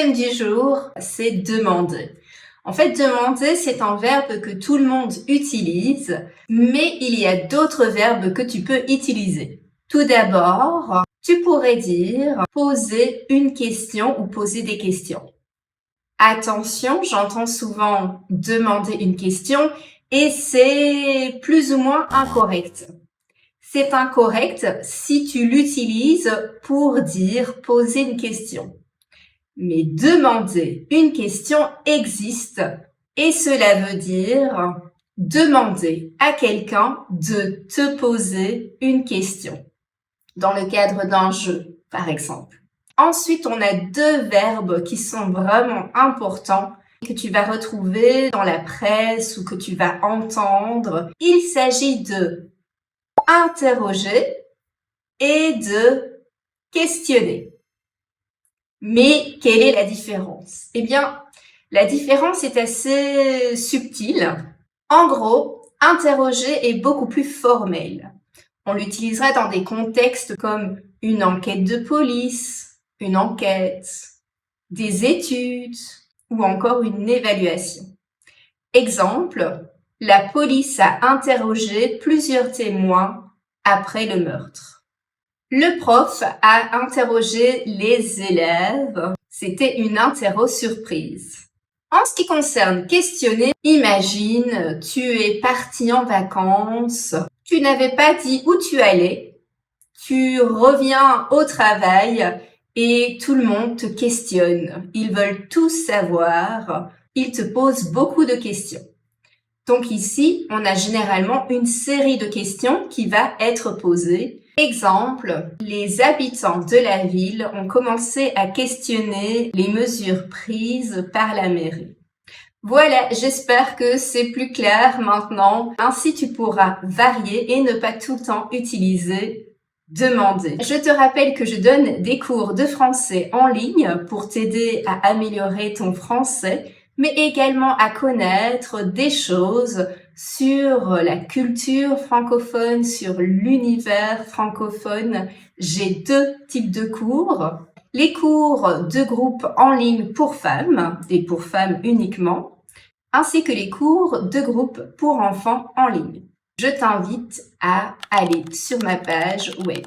thème du jour, c'est demander. En fait, demander, c'est un verbe que tout le monde utilise, mais il y a d'autres verbes que tu peux utiliser. Tout d'abord, tu pourrais dire poser une question ou poser des questions. Attention, j'entends souvent demander une question et c'est plus ou moins incorrect. C'est incorrect si tu l'utilises pour dire poser une question. Mais demander une question existe et cela veut dire demander à quelqu'un de te poser une question dans le cadre d'un jeu, par exemple. Ensuite, on a deux verbes qui sont vraiment importants que tu vas retrouver dans la presse ou que tu vas entendre. Il s'agit de interroger et de questionner. Mais quelle est la différence? Eh bien, la différence est assez subtile. En gros, interroger est beaucoup plus formel. On l'utilisera dans des contextes comme une enquête de police, une enquête, des études ou encore une évaluation. Exemple, la police a interrogé plusieurs témoins après le meurtre. Le prof a interrogé les élèves. C'était une interro surprise. En ce qui concerne questionner, imagine, tu es parti en vacances, tu n'avais pas dit où tu allais, tu reviens au travail et tout le monde te questionne. Ils veulent tous savoir, ils te posent beaucoup de questions. Donc ici, on a généralement une série de questions qui va être posée. Exemple, les habitants de la ville ont commencé à questionner les mesures prises par la mairie. Voilà, j'espère que c'est plus clair maintenant. Ainsi, tu pourras varier et ne pas tout le temps utiliser demander. Je te rappelle que je donne des cours de français en ligne pour t'aider à améliorer ton français, mais également à connaître des choses sur la culture francophone, sur l'univers francophone. J'ai deux types de cours. Les cours de groupe en ligne pour femmes et pour femmes uniquement, ainsi que les cours de groupe pour enfants en ligne. Je t'invite à aller sur ma page web.